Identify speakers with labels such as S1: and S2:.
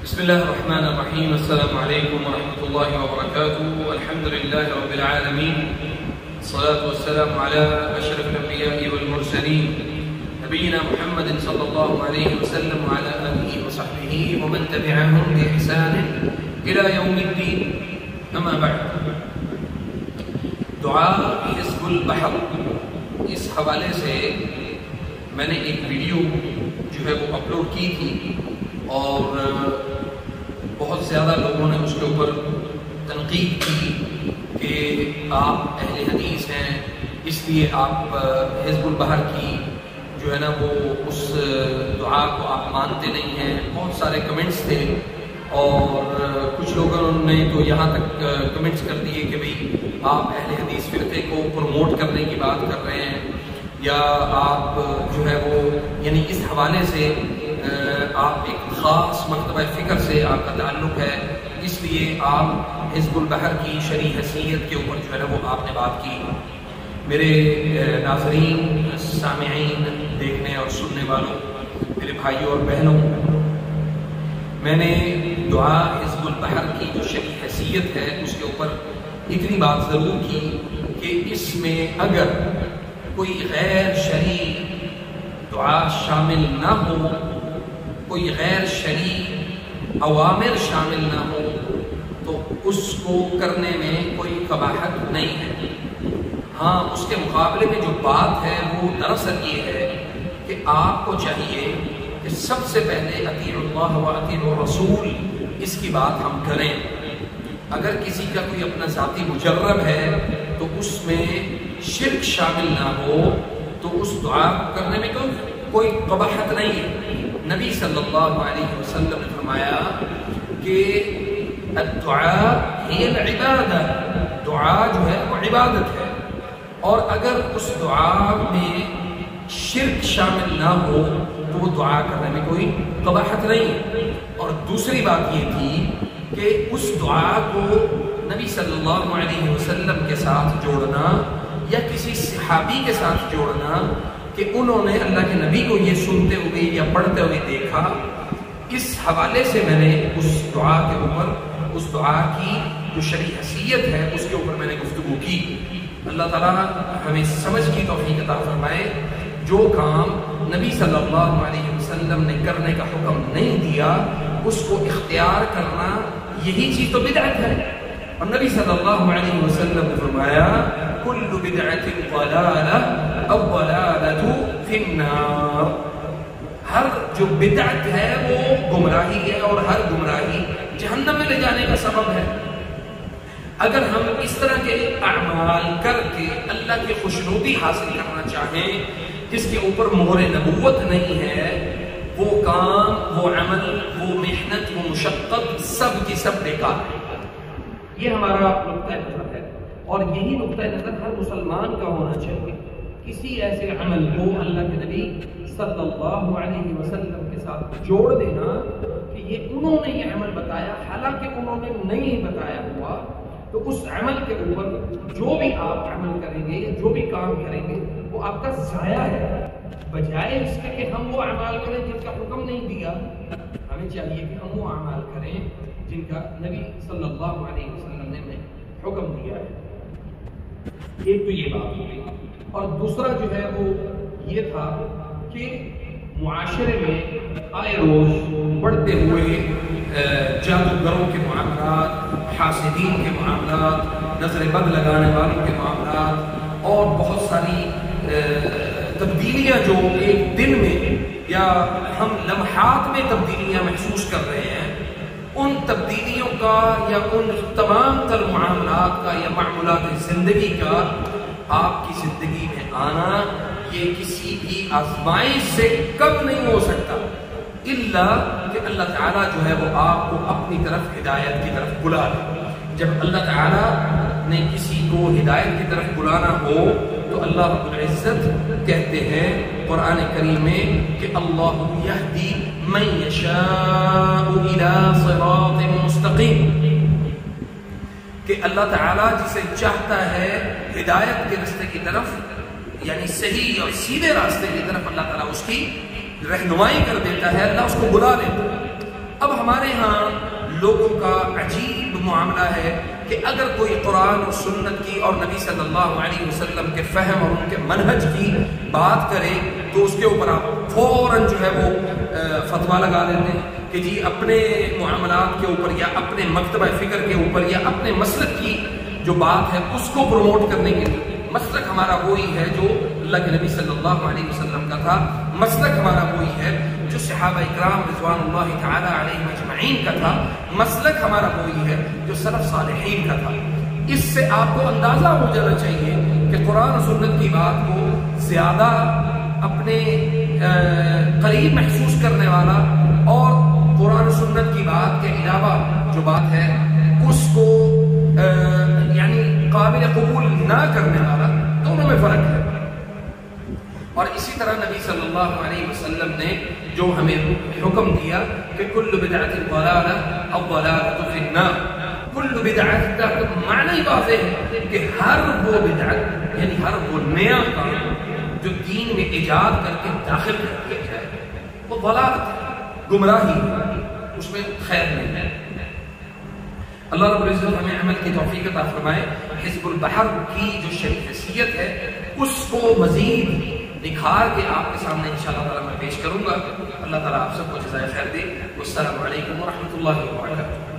S1: بسم الله الرحمن الرحيم. السلام عليكم ورحمة الله وبركاته. الحمد لله رب العالمين، الصلاة والسلام على أشرف الأنبياء والمرسلين نبينا محمد صلى الله عليه وسلم وعلى آله وصحبه ومن تبعهم بإحسان إلى يوم الدين. أما بعد، دعا حزب البحر، اس حوالے سے میں نے ایک ویڈیو جو ہے وہ اپلوڈ کی تھی اور بہت زیادہ لوگوں نے اس کے اوپر تنقید کی کہ آپ اہل حدیث ہیں، اس لیے آپ حزب البحر کی جو ہے نا وہ اس دعا کو آپ مانتے نہیں ہیں. بہت سارے کمنٹس تھے اور کچھ لوگوں نے تو یہاں تک کمنٹس کر دیے کہ بھئی آپ اہل حدیث فرقے کو پروموٹ کرنے کی بات کر رہے ہیں، یا آپ جو ہے وہ یعنی اس حوالے سے آپ ایک خاص مکتبہ فکر سے آپ کا تعلق ہے، اس لیے آپ حزب البحر کی شرعی حیثیت کے اوپر جو ہے نا وہ آپ نے بات کی. میرے ناظرین، سامعین، دیکھنے اور سننے والوں، میرے بھائیوں اور بہنوں، میں نے دعا حزب البحر کی جو شرعی حیثیت ہے اس کے اوپر اتنی بات ضرور کی کہ اس میں اگر کوئی غیر شرعی دعا شامل نہ ہو، کوئی غیر شرعی اوامر شامل نہ ہو تو اس کو کرنے میں کوئی قباحت نہیں ہے. ہاں، اس کے مقابلے میں جو بات ہے وہ دراصل یہ ہے کہ آپ کو چاہیے کہ سب سے پہلے اطیع اللہ و اطیع الرسول اس کی بات ہم کریں. اگر کسی کا کوئی اپنا ذاتی مجرب ہے تو اس میں شرک شامل نہ ہو تو اس دعا کرنے میں کوئی قباحت نہیں ہے. نبی صلی اللہ علیہ وسلم نے فرمایا کہ الدعاء ہی العبادہ، دعا جو ہے وہ عبادت ہے، اور اگر اس دعا میں شرک شامل نہ ہو تو وہ دعا کرنے میں کوئی قباحت نہیں ہے. اور دوسری بات یہ تھی کہ اس دعا کو نبی صلی اللہ علیہ وسلم کے ساتھ جوڑنا یا کسی صحابی کے ساتھ جوڑنا کہ انہوں نے اللہ کے نبی کو یہ سنتے ہوئے یا پڑھتے ہوئے دیکھا، اس حوالے سے میں نے اس دعا کے اوپر، اس دعا کی جو شرعی حیثیت ہے اس کے اوپر میں نے گفتگو کی. اللہ تعالیٰ ہمیں سمجھ کی توفیق عطا فرمائے. جو کام نبی صلی اللہ علیہ وسلم نے کرنے کا حکم نہیں دیا اس کو اختیار کرنا، یہی چیز تو بدعت ہے. اور نبی صلی اللہ علیہ وسلم نے فرمایا کل بدعت ضلالہ الضلالۃ فی النار، ہر جو بدعت ہے وہ گمراہی ہے اور ہر گمراہی جہنم میں لے جانے کا سبب ہے. اگر ہم اس طرح کے اعمال کر کے اللہ کی خوشنودی حاصل کرنا چاہیں جس کے اوپر مہر نبوت نہیں ہے، وہ کام، وہ عمل، وہ محنت، وہ مشقت سب کی سب بیکار ہے. یہ ہمارا نقطہ نظر ہے اور یہی نقطہ نظر ہر مسلمان کا ہونا چاہیے. کسی ایسے عمل کو اللہ کے نبی صلی اللہ علیہ وسلم کے ساتھ جوڑ دینا کہ یہ انہوں نے یہ عمل بتایا حالانکہ انہوں نے نہیں بتایا ہوا، تو اس عمل کے اوپر جو بھی آپ عمل کریں گے یا جو بھی کام کریں گے وہ آپ کا ضائع ہے. بجائے اس کے کہ ہم وہ اعمال کریں جن کا حکم نہیں دیا، ہمیں چاہیے کہ ہم وہ اعمال کریں جن کا نبی صلی اللہ علیہ وسلم نے حکم دیا ہے. ایک تو یہ بات ہوئی، اور دوسرا جو ہے وہ یہ تھا کہ معاشرے میں آئے روز بڑھتے ہوئے جادوگروں کے معاملات، حاسدین کے معاملات، نظر بد لگانے والوں کے معاملات اور بہت ساری تبدیلیاں جو ایک دن میں یا ہم لمحات میں تبدیلیاں محسوس کر رہے ہیں، ان تبدیلیوں کا یا ان تمام تر معاملات کا یا معمولات زندگی کا آپ کی زندگی میں آنا یہ کسی بھی آزمائش سے کم نہیں ہو سکتا الا کہ اللہ تعالیٰ جو ہے وہ آپ کو اپنی طرف ہدایت کی طرف بلا لے. جب اللہ تعالیٰ نے کسی کو ہدایت کی طرف بلانا ہو تو اللہ رب العزت کہتے ہیں قرآن کریم میں کہ اللہ یہدی من یشاء الی صراط مستقیم، کہ اللہ تعالیٰ جسے چاہتا ہے ہدایت کے راستے کی طرف، یعنی صحیح اور سیدھے راستے کی طرف اللہ تعالیٰ اس کی رہنمائی کر دیتا ہے، اللہ اس کو بلا لیتا ہے. اب ہمارے ہاں لوگوں کا عجیب معاملہ ہے کہ اگر کوئی قرآن اور سنت کی اور نبی صلی اللہ علیہ وسلم کے فہم اور ان کے منہج کی بات کرے تو اس کے اوپر آپ فوراً جو ہے وہ فتویٰ لگا دیتے ہیں کہ جی اپنے معاملات کے اوپر یا اپنے مکتبہ فکر کے اوپر یا اپنے مسلک کی جو بات ہے اس کو پروموٹ کرنے کے لیے. مسلک ہمارا وہی ہے جو اللہ کے نبی صلی اللہ علیہ وسلم کا تھا. مسلک ہمارا وہی ہے جو صحابہ اکرام رضوان اللہ تعالی علیہم اجمعین کا تھا. مسلک ہمارا وہی ہے جو سلف صالحین کا تھا. اس سے آپ کو اندازہ ہو جانا چاہیے کہ قرآن و سنت کی بات کو زیادہ اپنے قریب محسوس کرنے والا اور قرآن و سنت کی بات کے علاوہ جو بات ہے اس کو یعنی قابل قبول نہ کرنے والا، دونوں میں فرق ہے. اور اسی طرح نبی صلی اللہ علیہ وسلم نے جو ہمیں حکم دیا کہ کل بدعت ضلالہ الضلالۃ فی النار. کل بدعت کا معنی واضح ہے کہ ہر وہ بدعت یعنی ہر وہ نیا کام جو دین میں ایجاد کر کے داخل کر دیا جائے وہ ضلالت ہے، گمراہی، اس میں خیر نہیں ہے. اللہ رب العزت ہمیں عمل کی توفیق عطا فرمائے. حزب البحر کی جو شرعی حیثیت ہے اس کو مزید نکھار کے آپ کے سامنے انشاءاللہ تعالی میں پیش کروں گا. اللہ تعالیٰ آپ سب کو جزائے خیر دے. والسلام علیکم ورحمۃ اللہ وبرکاتہ.